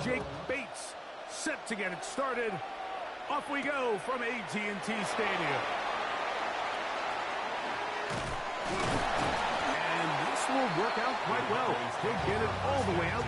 Jake Bates set to get it started. Off we go from AT&T Stadium. And this will work out quite well. He'll get it all the way out.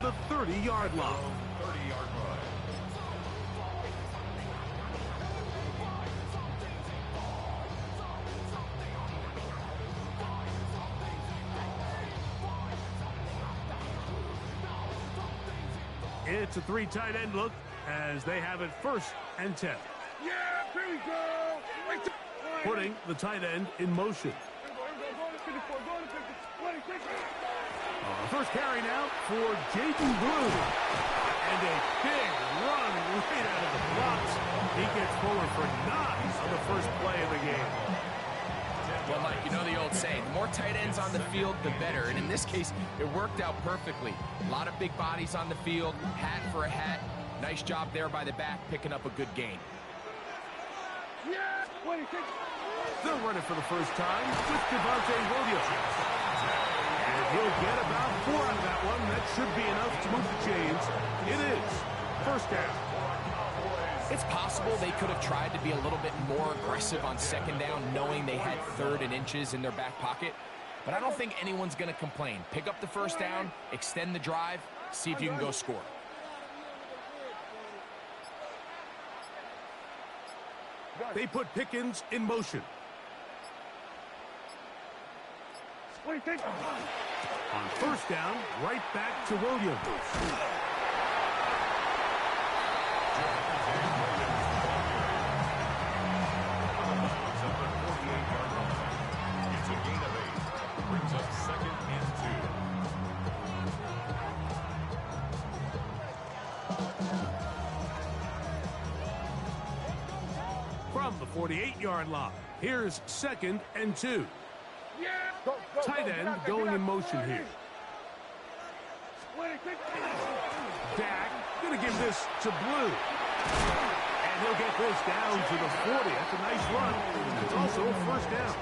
The 30-yard line. 30-yard line. It's a three tight end look as they have it 1st and 10. Yeah, here we go. Putting the tight end in motion. First carry now for Jaden Blue. And a big run right out of the blocks. He gets forward for 9 on the first play of the game. Well, Mike, you know the old saying, the more tight ends on the field, the better. And in this case, it worked out perfectly. A lot of big bodies on the field, hat for a hat. Nice job there by the back, picking up a good gain. Yeah, They'll run it for the first time with Devontae Williams. And he'll get about 4 out of that one. That should be enough to move the chains. It is 1st down. It's possible they could have tried to be a little bit more aggressive on 2nd down, knowing they had 3rd and inches in their back pocket. But I don't think anyone's going to complain. Pick up the 1st down, extend the drive, see if you can go score. They put Pickens in motion. What do you think? On 1st down, right back to Williams. It's a gain of 8. Brings up 2nd and 2. From the 48-yard line, here's 2nd and 2. Yeah. Tight end going in motion here. Dak going to give this to Blue. And he'll get this down to the 40. That's a nice run. It's also a 1st down.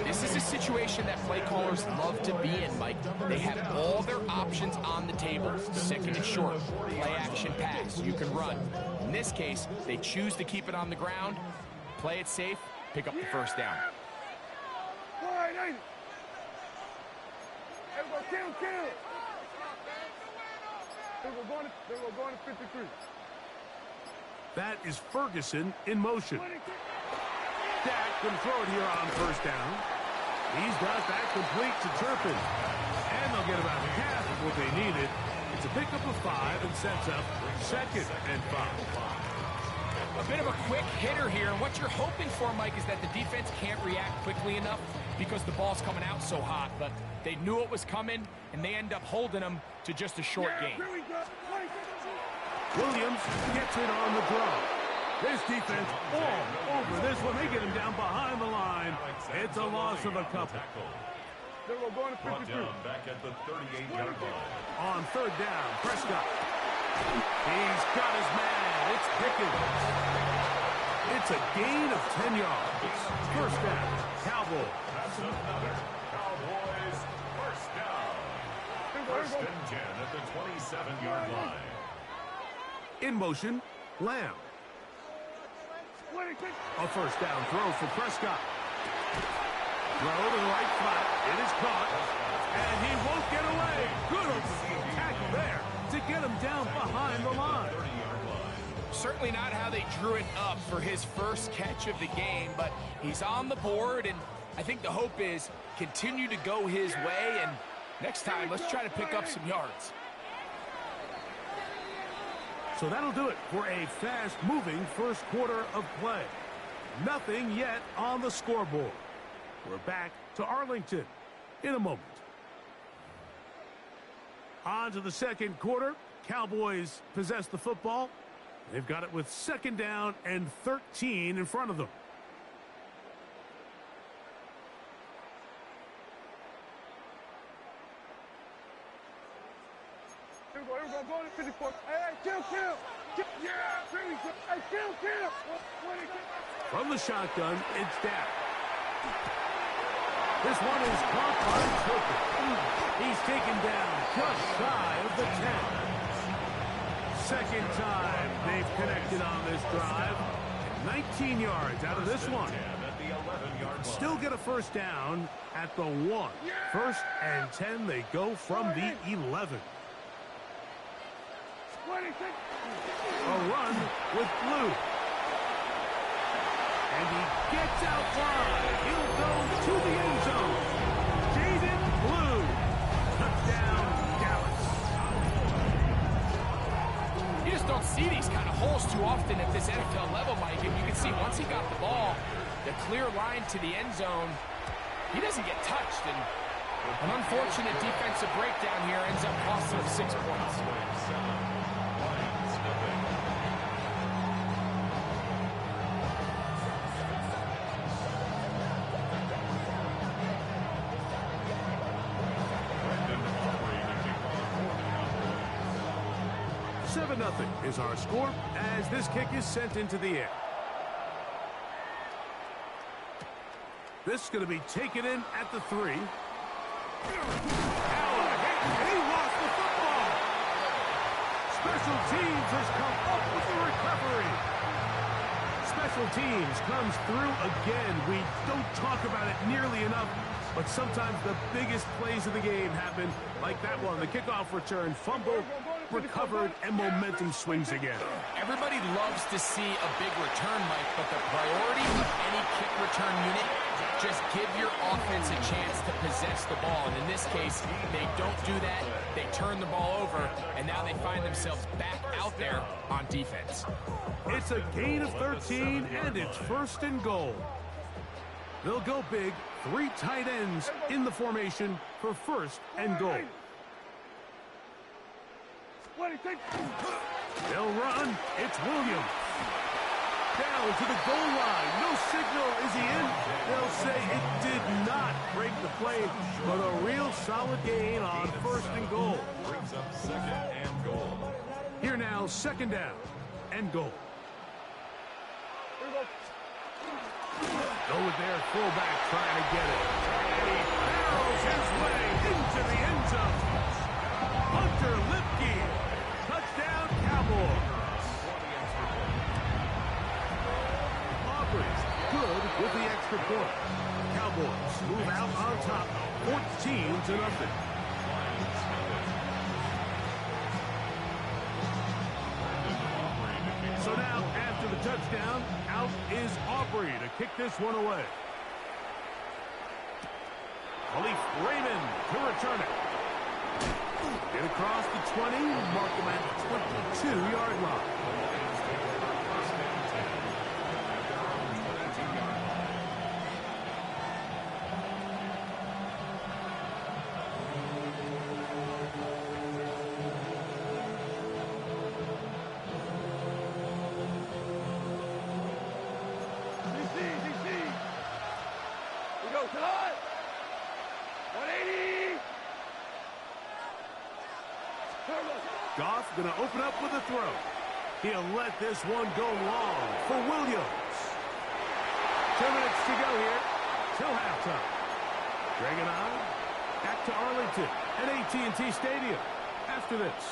This is a situation that play callers love to be in, Mike. They have all their options on the table. 2nd and short, play action pass, you can run. In this case, they choose to keep it on the ground, play it safe, pick up the 1st down. Kill. They were going to 53. That is Ferguson in motion. Dak can throw it here on 1st down. He's got that complete to Turpin. And they'll get about half of what they needed. It's a pickup of 5 and sets up 2nd and 5. A bit of a quick hitter here. And what you're hoping for, Mike, is that the defense can't react quickly enough because the ball's coming out so hot. But they knew it was coming, and they end up holding them to just a short game. Williams gets it on the draw. This defense all over this one. They get him down behind the line. It's a loss of a couple. They were going to 53. Back at the 38-yard line. On third down, Prescott. He's got his man. It's Pickens. It's a gain of 10 yards. First down, Cowboys. That's another Cowboys first down. First and 10 at the 27-yard line. In motion, Lamb. A first down throw for Prescott. Throw to the right flat. It is caught. And he won't get away. Good open tackle there to get him down behind the line. Certainly not how they drew it up for his first catch of the game, but he's on the board, and I think the hope is continue to go his way, and next time, let's try to pick up some yards. So that'll do it for a fast-moving first quarter of play. Nothing yet on the scoreboard. We're back to Arlington in a moment. On to the second quarter. Cowboys possess the football. They've got it with second down and 13 in front of them. Go to 54. Hey, kill. Yeah, really good. Hey, kill. From the shotgun, it's Dak. This one is caught by Turpin. He's taken down just shy of the 10. Second time they've connected on this drive. 19 yards out of this one. Still get a first down at the 1. First and 10, they go from the 11. A run with Blue. And he gets out wide. He'll go to the end zone. Jaden Blue. Touchdown, Dallas. You just don't see these kind of holes too often at this NFL level, Mike. And you can see once he got the ball, the clear line to the end zone, he doesn't get touched. And an unfortunate defensive breakdown here ends up costing him 6 points. Nothing is our score as this kick is sent into the air. This is going to be taken in at the 3. Allen, he lost the football. Special teams has come up with the recovery. Special teams comes through again. We don't talk about it nearly enough, but sometimes the biggest plays of the game happen like that one. The kickoff return, fumble, recovered, and momentum swings again. Everybody loves to see a big return, Mike, but the priority of any kick return unit, just give your offense a chance to possess the ball. And in this case, they don't do that. They turn the ball over, and now they find themselves back out there on defense. It's a gain of 13, and it's first and goal. They'll go big. 3 tight ends in the formation for first and goal. They'll run. It's Williams. Down to the goal line. No signal. Is he in? They'll say it did not break the play, but a real solid gain on first and goal. Brings up second and goal. Here now, second down and goal. Go with their fullback trying to get it. And he barrels his way into the end zone. Hunter Lipke. Touchdown, Cowboys. Aubrey's good with the extra point. Cowboys move out on top, 14-0. So now, after the touchdown, out is Aubrey to kick this one away. Khalif Raymond to return it. Get across the 20, mark him at the 22-yard line. Goff going to open up with a throw. He'll let this one go long for Williams. 2 minutes to go here till halftime. Greg and I back to Arlington at AT&T Stadium after this.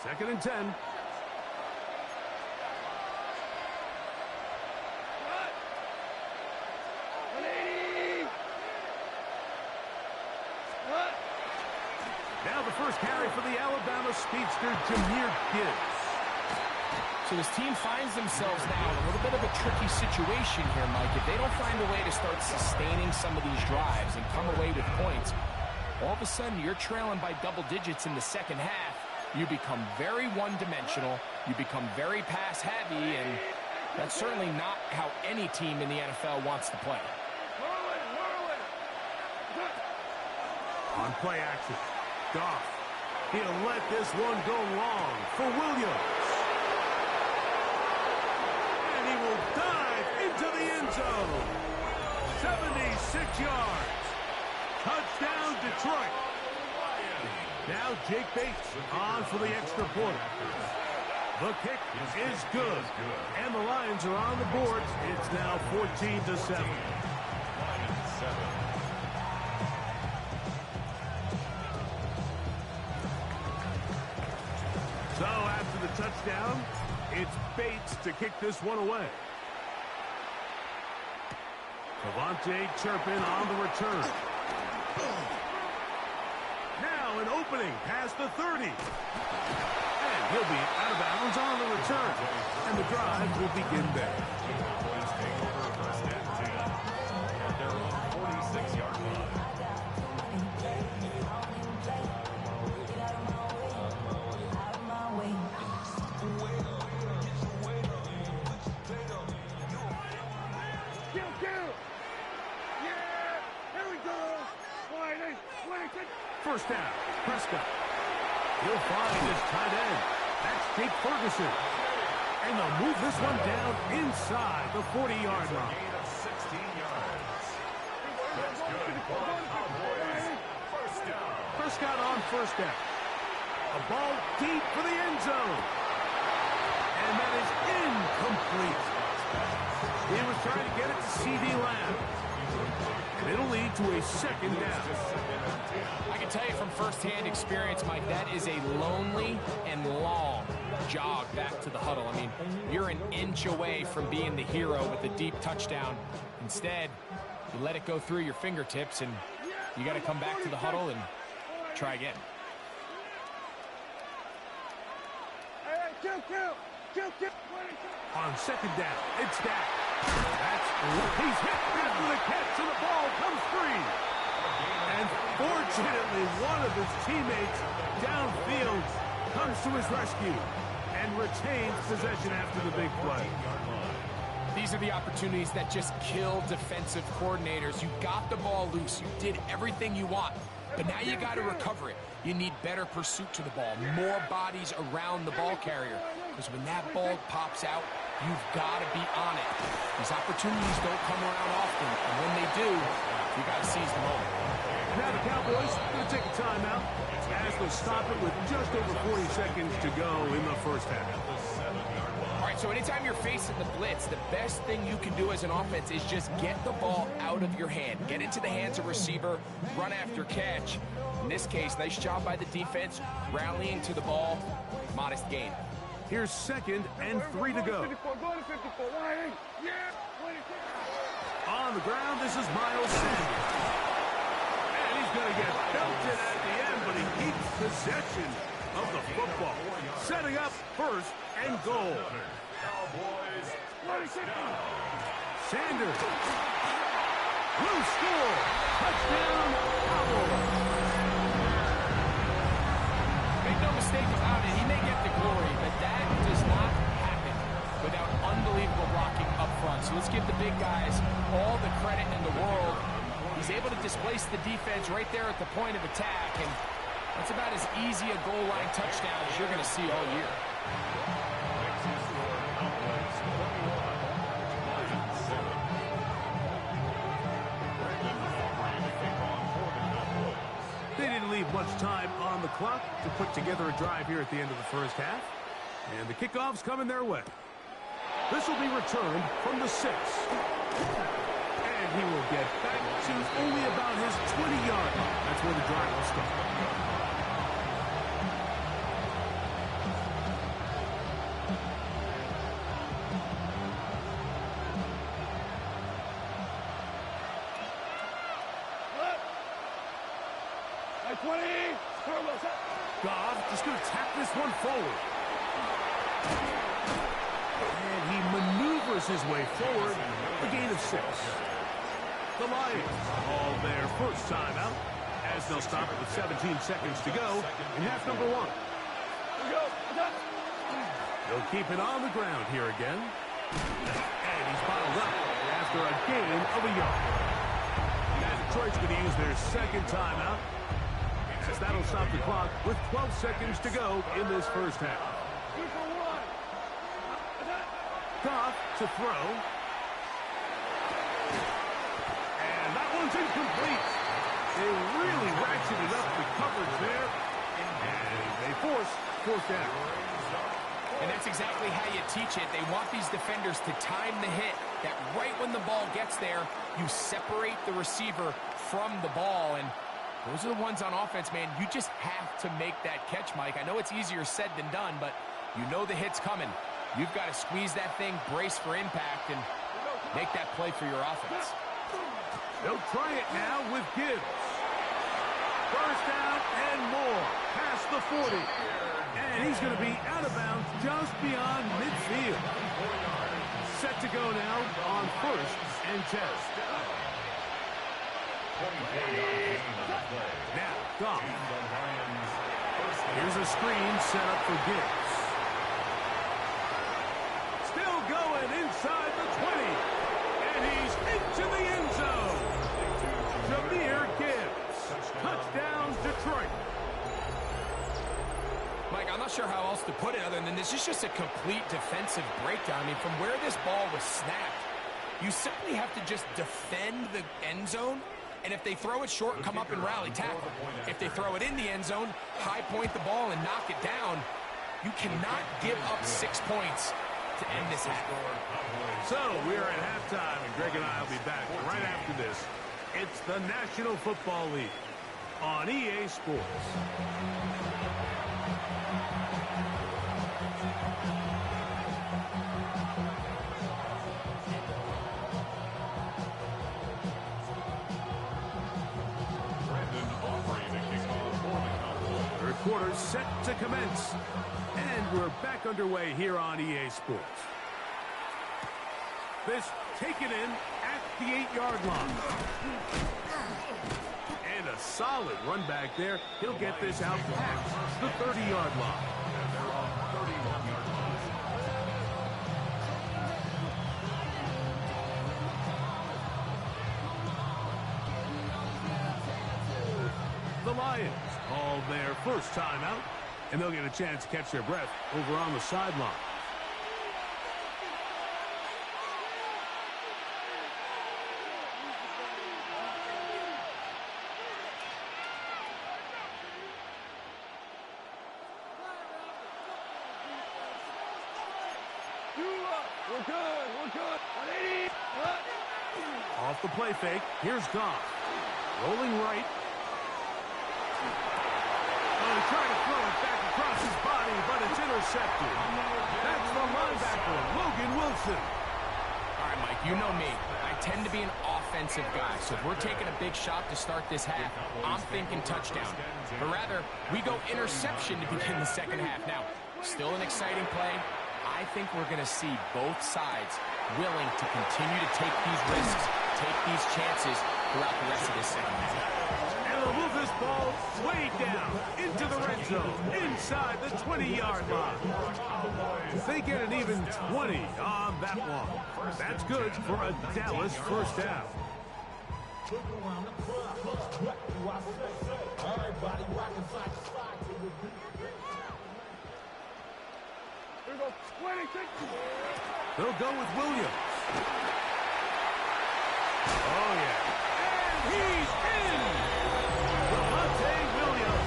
Second and 10. Now the first carry for the Alabama speedster, Jahmyr Gibbs. So his team finds themselves now in a little bit of a tricky situation here, Mike. If they don't find a way to start sustaining some of these drives and come away with points, all of a sudden you're trailing by double digits in the second half. You become very one-dimensional. You become very pass-heavy, and that's certainly not how any team in the NFL wants to play. On play action, Goff. He'll let this one go long for Williams. And he will dive into the end zone. 76 yards. Touchdown, Detroit. Now Jake Bates on for the extra point. The kick is good. And the Lions are on the board. It's now 14-7. So after the touchdown, it's Bates to kick this one away. Devontae Turpin on the return. Now an opening past the 30. And he'll be out of bounds on the return. And the drive will begin there. Cowboys take over first and 10 at their own 46-yard line. First down, Prescott. He'll find his tight end. That's Jake Ferguson. And they'll move this one down inside the 40-yard line. Gain of 16 yards. That's good for the Cowboys. First down. Prescott on first down. A ball deep for the end zone. And that is incomplete. He was trying to get it to C.D. Lamb. And it'll lead to a second down. I can tell you from firsthand experience, Mike, that is a lonely and long jog back to the huddle. I mean, you're an inch away from being the hero with a deep touchdown. Instead, you let it go through your fingertips, and you got to come back to the huddle and try again. On second down, it's Dak. He's hit after the catch, and the ball comes free. And fortunately, one of his teammates downfield comes to his rescue and retains possession after the big play. These are the opportunities that just kill defensive coordinators. You got the ball loose. You did everything you want. But now you got to recover it. You need better pursuit to the ball, more bodies around the ball carrier. Because when that ball pops out, you've got to be on it. These opportunities don't come around often. And when they do, you got to seize the moment. Now the Cowboys going to take a timeout as they stop it with just over 40 seconds to go in the first half. All right, so anytime you're facing the blitz, the best thing you can do as an offense is just get the ball out of your hand. Get into the hands of receiver, run after catch. In this case, nice job by the defense, rallying to the ball, modest gain. Here's 2nd and 3 to go. On the ground, this is Miles Sanders. And he's going to get belted at the end, but he keeps possession of the football. Setting up 1st and goal. Cowboys. First down. Sanders. Loose score. Touchdown, Cowboys. Make no mistake about it, he may get the glory, but that does not happen without unbelievable blocking up front. So let's give the big guys all the credit in the world. He's able to displace the defense right there at the point of attack, and that's about as easy a goal line touchdown as you're going to see all year. leave much time on the clock to put together a drive here at the end of the first half. And the kickoff's coming their way. This will be returned from the 6. And he will get back to only about his 20-yard line. That's where the drive will start. Goff just going to tap this one forward. And he maneuvers his way forward. A gain of 6. The Lions call their first timeout as they'll stop it with 17 seconds to go in half number 1. They'll keep it on the ground here again. And he's bottled up after a gain of a yard. And Detroit's going to use their second timeout, as that'll stop the clock with 12 seconds to go in this first half. Goff to throw. And that one's incomplete. They really ratcheted up the coverage there. And they force fourth down. And that's exactly how you teach it. They want these defenders to time the hit, that right when the ball gets there, you separate the receiver from the ball. And those are the ones on offense, man. You just have to make that catch, Mike. I know it's easier said than done, but you know the hit's coming. You've got to squeeze that thing, brace for impact, and make that play for your offense. They'll try it now with Gibbs. First down and more past the 40. And he's going to be out of bounds just beyond midfield. Set to go now on first and 10. Now, Goff. Here's a screen set up for Gibbs. Still going inside the 20. And he's into the end zone. Jahmyr Gibbs. Touchdown, Detroit. Mike, I'm not sure how else to put it other than this is just a complete defensive breakdown. I mean, from where this ball was snapped, you simply have to just defend the end zone. And if they throw it short, come up and rally tackle. If they throw it in the end zone, high point the ball and knock it down. You cannot give up 6 points to end this half. So we are at halftime, and Greg and I will be back right after this. It's the National Football League on EA Sports. Quarters set to commence, and we're back underway here on EA Sports. This taken in at the 8-yard line. And a solid run back there. He'll get this out past the 30-yard line. The Lions call their first timeout, and they'll get a chance to catch their breath over on the sideline. We're good. 180. Off the play fake, here's Goff. Rolling right. Trying to throw it back across his body, but it's intercepted. That's the linebacker, Logan Wilson. All right, Mike, you know me. I tend to be an offensive guy, so if we're taking a big shot to start this half, I'm thinking touchdown. But rather, we go interception to begin the second half. Now, still an exciting play. I think we're going to see both sides willing to continue to take these risks, take these chances throughout the rest of this second half. And they'll move this ball way down into the red zone, inside the 20-yard line. They get an even 20 on that one. That's good for a Dallas first down. They'll go with Williams. Oh, yeah. And he's in! Williams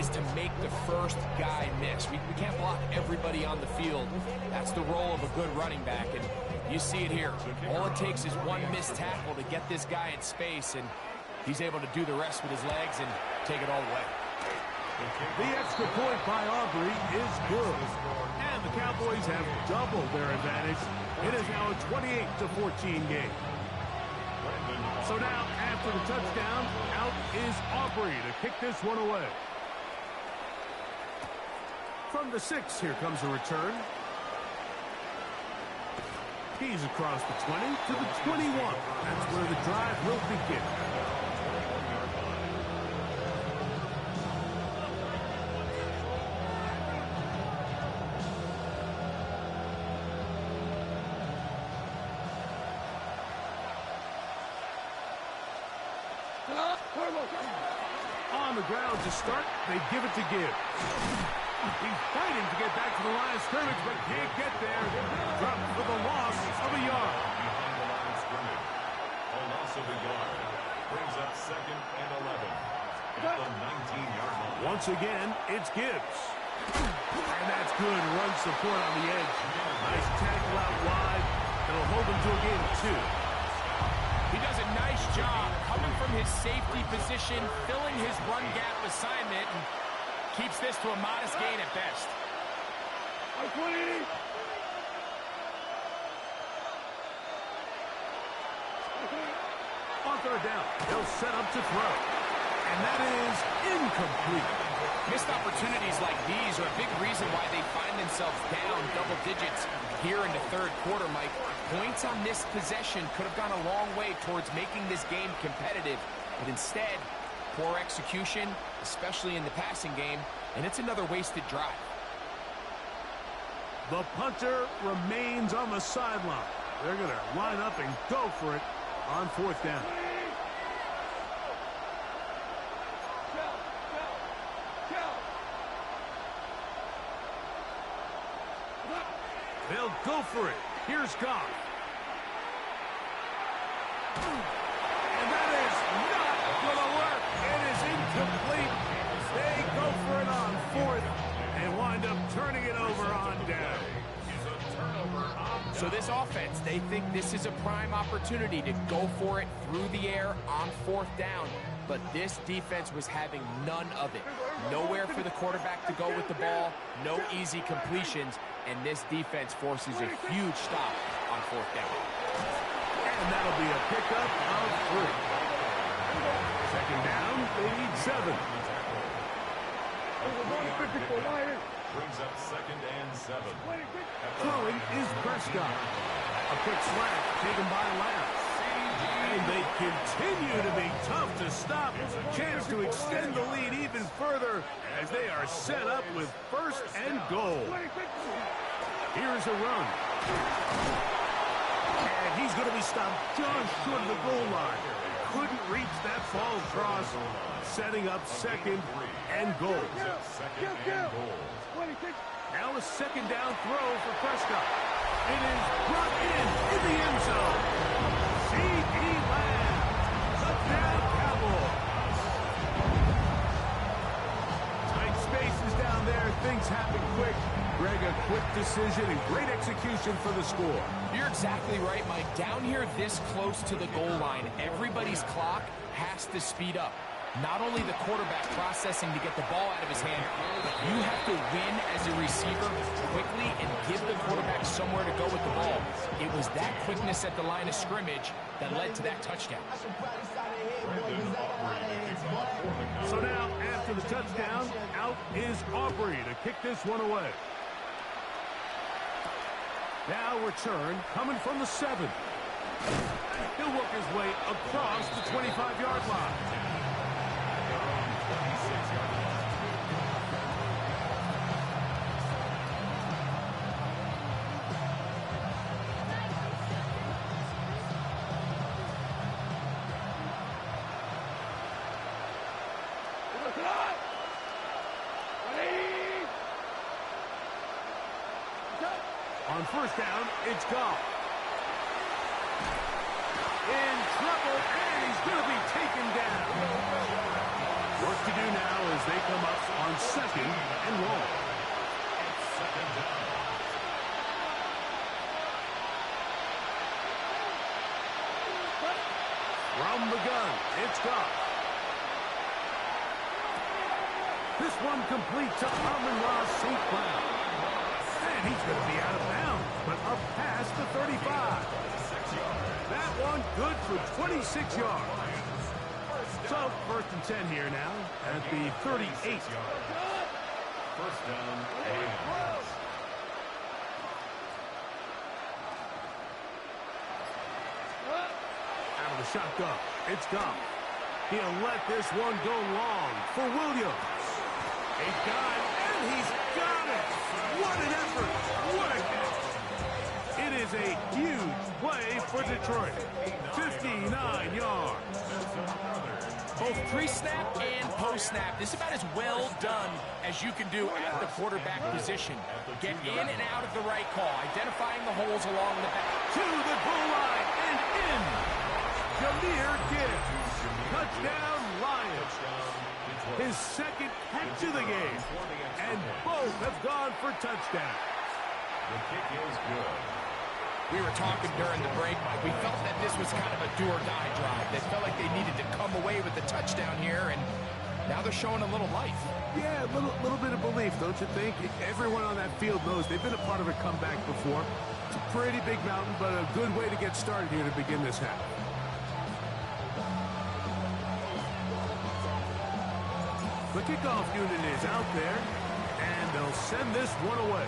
is to make the first guy miss. We can't block everybody on the field. That's the role of a good running back, and you see it here. All it takes is one missed tackle to get this guy in space, and he's able to do the rest with his legs and take it all away. The extra point by Aubrey is good. And the Cowboys have doubled their advantage. It is now a 28-14 game. So now, after the touchdown, out is Aubrey to kick this one away. From the 6, here comes a return. He's across the 20 to the 21. That's where the drive will begin. On the ground to start, they give it to Gibbs. He's fighting to get back to the line of scrimmage, but can't get there. Dropped for the loss of a yard. Behind the line of scrimmage. A loss of a yard. Brings up 2nd and 11. At the 19-yard line. Once again, it's Gibbs. And that's good run support on the edge. Nice tackle out wide. It'll hold him to a gain of 2. He does a nice job coming from his safety position, filling his run gap assignment, and keeps this to a modest gain at best. On third down, they'll set up to throw. And that is incomplete. Missed opportunities like these are a big reason why they find themselves down double digits here in the third quarter, Mike. Points on this possession could have gone a long way towards making this game competitive, but instead, poor execution, especially in the passing game, and it's another wasted drive. The punter remains on the sideline. They're going to line up and go for it on fourth down. They'll go for it. Here's Goff. And that is not going to work. It is incomplete. They go for it on fourth and wind up turning it over on down. So this offense, they think this is a prime opportunity to go for it through the air on fourth down. But this defense was having none of it. Nowhere for the quarterback to go with the ball, no easy completions, and this defense forces a huge stop on fourth down. And that'll be a pickup of 3. Second down, they need 7. Brings up 2nd and 7. Throwing is Prescott. A quick slant taken by Lamb. And they continue to be tough to stop. Chance to extend the lead even further as they are set up with 1st and goal. Here's a run. And he's going to be stopped just short of the goal line. Couldn't reach that ball across, setting up 2nd and goal. Now a 2nd down throw for Prescott. It is brought in the end zone. C.D. Lamb, touchdown Cowboys. Tight spaces down there. Things happen quick. Greg, a quick decision and great execution for the score. You're exactly right, Mike. Down here this close to the goal line, everybody's clock has to speed up. Not only the quarterback processing to get the ball out of his hand, but you have to win as a receiver quickly and give the quarterback somewhere to go with the ball. It was that quickness at the line of scrimmage that led to that touchdown. So now, after the touchdown, out is Aubrey to kick this one away. Now return coming from the 7. He'll work his way across the 25-yard line. On first down, it's Goff. In trouble, and he's going to be taken down. Work to do now as they come up on second and long. Second down. From the gun, it's Goff. This one complete to Amon-Ra St. Brown. And he's going to be out of bounds, but up past the 35. That one good for 26 yards. So, first and 10 here now at the 38. First down, Rams. Out of the shotgun, it's Goff. He'll let this one go long for Williams. He's got it, and he's got it. What an effort. What a catch. It is a huge play for Detroit. 59 yards. Both pre-snap and post-snap. This is about as well done as you can do at the quarterback position. Get in and out of the right call, identifying the holes along the back. To the goal line and in. Jahmyr Gibbs. Touchdown, Lions. His second catch of the game. And both have gone for touchdowns. The kick is good. We were talking during the break, Mike. We felt that this was kind of a do-or-die drive. They felt like they needed to come away with the touchdown here, and now they're showing a little life. Yeah, a little bit of belief, don't you think? Everyone on that field knows they've been a part of a comeback before. It's a pretty big mountain, but a good way to get started here to begin this half. The kickoff unit is out there, and they'll send this one away.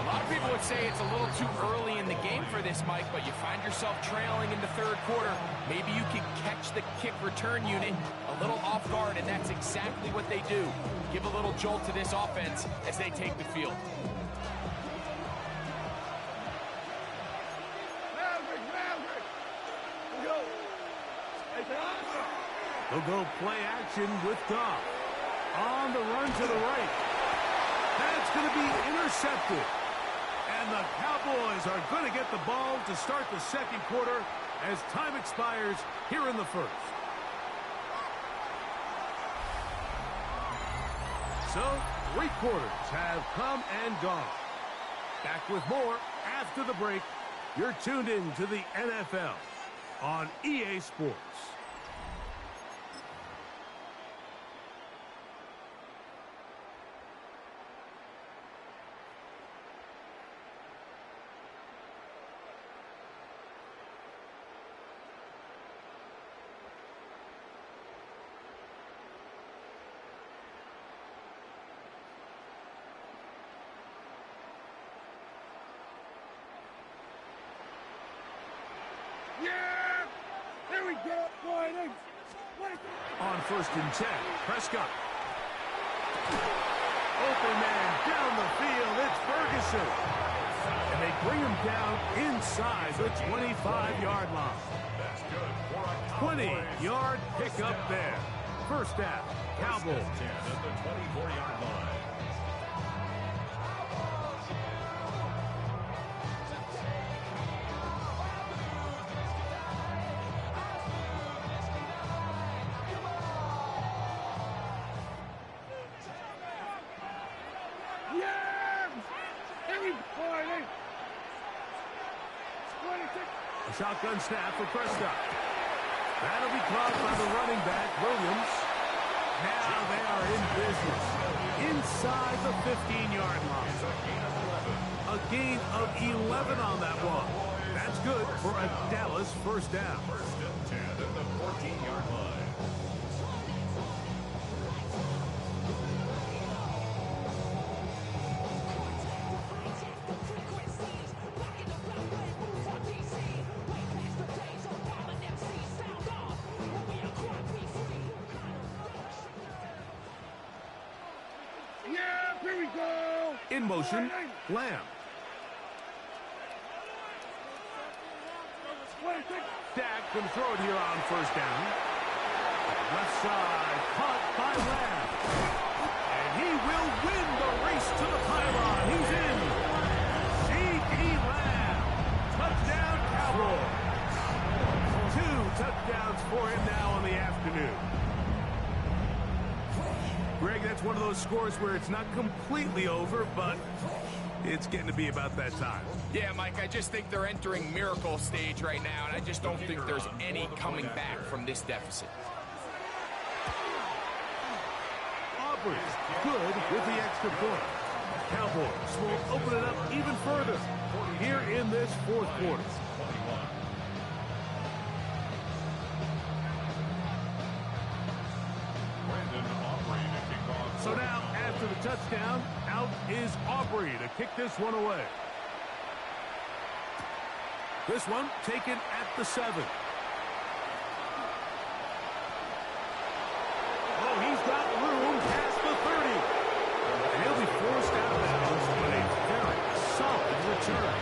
A lot of people would say it's a little too early in the game for this, Mike, but you find yourself trailing in the third quarter. Maybe you can catch the kick return unit a little off guard, and that's exactly what they do. Give a little jolt to this offense as they take the field. They'll go play action with Goff. On the run to the right. That's going to be intercepted. And the Cowboys are going to get the ball to start the second quarter as time expires here in the first. So, 3 quarters have come and gone. Back with more after the break. You're tuned in to the NFL on EA Sports. On first and 10, Prescott. Open man down the field, it's Ferguson. And they bring him down inside the 25-yard line. 20-yard pickup there. First down, Cowboys. 10 at the 24-yard line. A shotgun snap for Prescott. That'll be caught by the running back, Williams. Now they are in business. Inside the 15-yard line. A gain of 11 on that one. That's good for a Dallas first down. First and 10 at the 14-yard line. In motion, Lamb. Dak can throw it here on first down. Left side, caught by Lamb. And he will win the race to the pylon. He's in. C.D. Lamb. Touchdown, Cowboys. 2 touchdowns for him now in the afternoon. scores where it's not completely over, but it's getting to be about that time. Yeah, Mike, I just think they're entering miracle stage right now, and I just don't think there's any coming back from this deficit. Aubrey good with the extra point. Cowboys will open it up even further here in this fourth quarter. So now, after the touchdown, out is Aubrey to kick this one away. This one taken at the 7. Oh, he's got room past the 30. And he'll be forced out of bounds on a very solid return.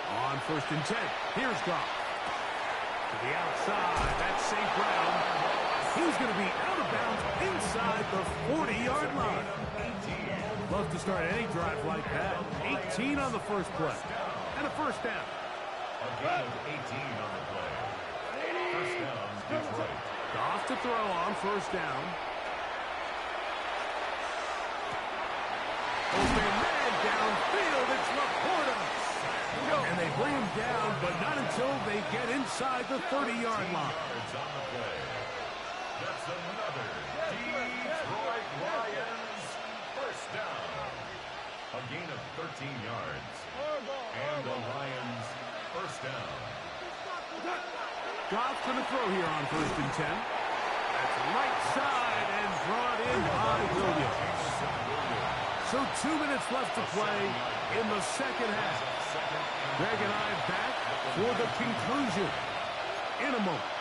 On 1st and 10, here's Goff. To the outside, that's St. Brown. He's going to be out of bounds inside the 40-yard line. Love to start any drive like that. 18 on the first play. And a first down. A gain of 18 on the play. First down, Detroit. Goff to throw on 1st down. Open man downfield, it's Laporta. And they bring him down, but not until they get inside the 30-yard line. On the play. That's another Detroit Lions first down. A gain of 13 yards. And the Lions first down. Goff's going to throw here on 1st and 10. That's right side and brought in by Williams. So 2 minutes left to play in the second half. Greg and I back for the conclusion in a moment.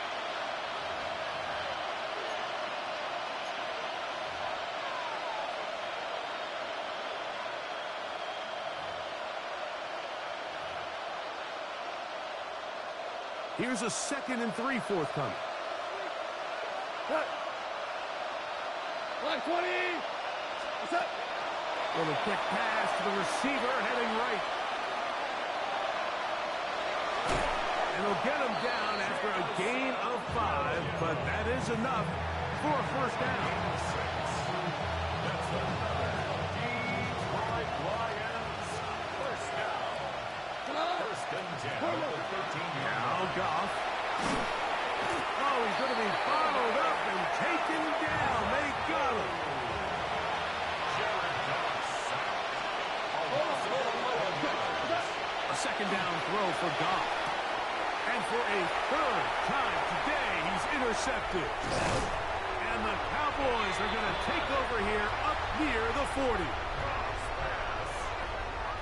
Here's a 2nd and 3 forthcoming. Cut. Line 20. What's up? Little quick pass to the receiver heading right. And he'll get him down after a gain of 5, but that is enough for a first down. That's another Detroit Lions first down. 1st and 10 at the 13-yard line. Now Goff. Oh, he's going to be bottled up and taken down. They got him. Jared Goff sacked. A 2nd down throw for Goff. And for a 3rd time today, he's intercepted. And the Cowboys are going to take over here up near the 40.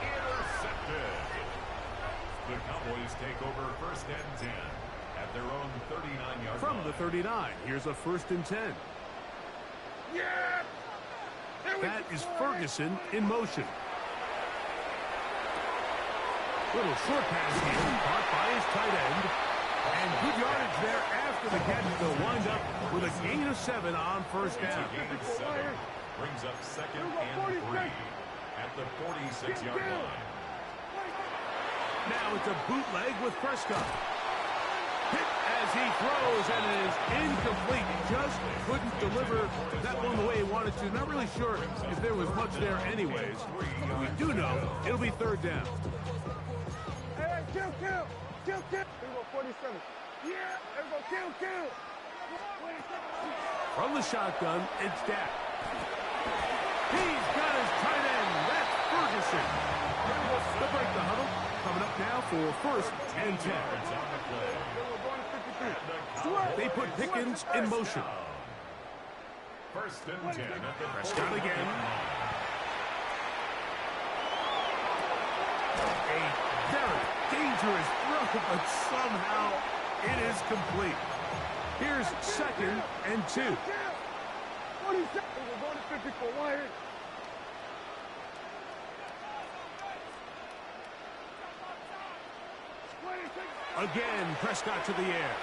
Intercepted. The Cowboys take over 1st and 10 at their own 39-yard line. From the 39, here's a 1st and 10. Yeah. That is Ferguson in motion. Little short pass here, caught by his tight end. And good yardage there after the catch. They'll wind up with a gain of 7 on 1st down. Gain of 7 brings up 2nd and 3 at the 46-yard line. Now it's a bootleg with Prescott. Hit as he throws, and it is incomplete. Just couldn't deliver that one the way he wanted to. Not really sure if there was much there anyways. We do know it'll be 3rd down. Hey, kill. Here we go, 47. Yeah. Here we go, kill. From the shotgun, it's Dak. He's got his tight end. That's Ferguson. They'll break the huddle. Coming up now for 1st and 10. They put Pickens in motion. 1st and 10 at the Prescott again. A very dangerous throw, but somehow it is complete. Here's 2nd and 2. 47. We're going to 54. Wire. Again, Prescott to the air.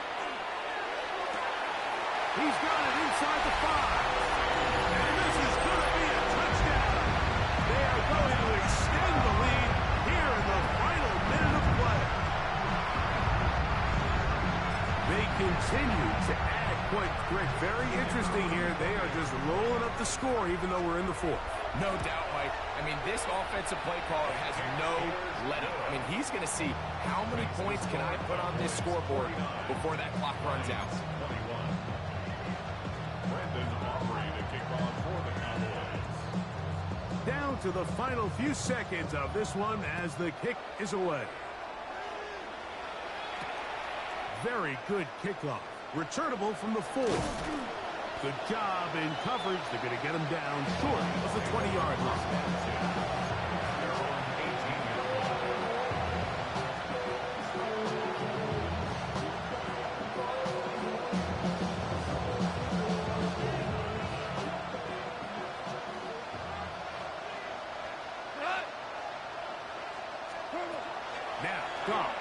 He's got it inside the 5. And this is going to be a touchdown. They are going to extend the lead here in the final minute of play. They continue to add points. Greg, very interesting here. They are just rolling up the score even though we're in the 4th. No doubt, Mike. I mean, this offensive play caller has no let-up. I mean, he's going to see how many points can I put on this scoreboard before that clock runs out. Down to the final few seconds of this one as the kick is away. Very good kickoff. Returnable from the 4. Good job in coverage. They're going to get him down short of the 20-yard line. Now, Goff.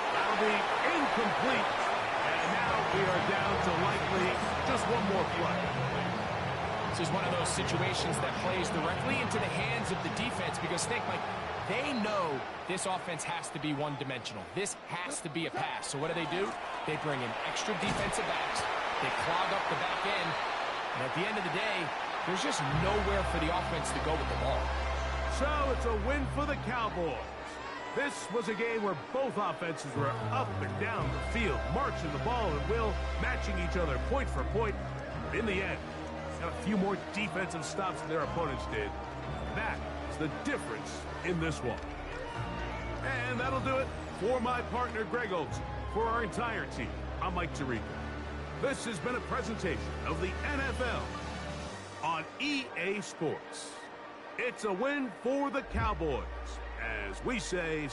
That'll be incomplete. And now we are down to likely just one more play. This is one of those situations that plays directly into the hands of the defense because, think, Mike, they know this offense has to be one-dimensional. This has to be a pass. So what do? They bring in extra defensive backs. They clog up the back end. And at the end of the day, there's just nowhere for the offense to go with the ball. So it's a win for the Cowboys. This was a game where both offenses were up and down the field, marching the ball at will, matching each other point for point. In the end, got a few more defensive stops than their opponents did. That is the difference in this one. And that'll do it for my partner, Greg Olson. For our entire team, I'm Mike Tirico. This has been a presentation of the NFL on EA Sports. It's a win for the Cowboys, as we say,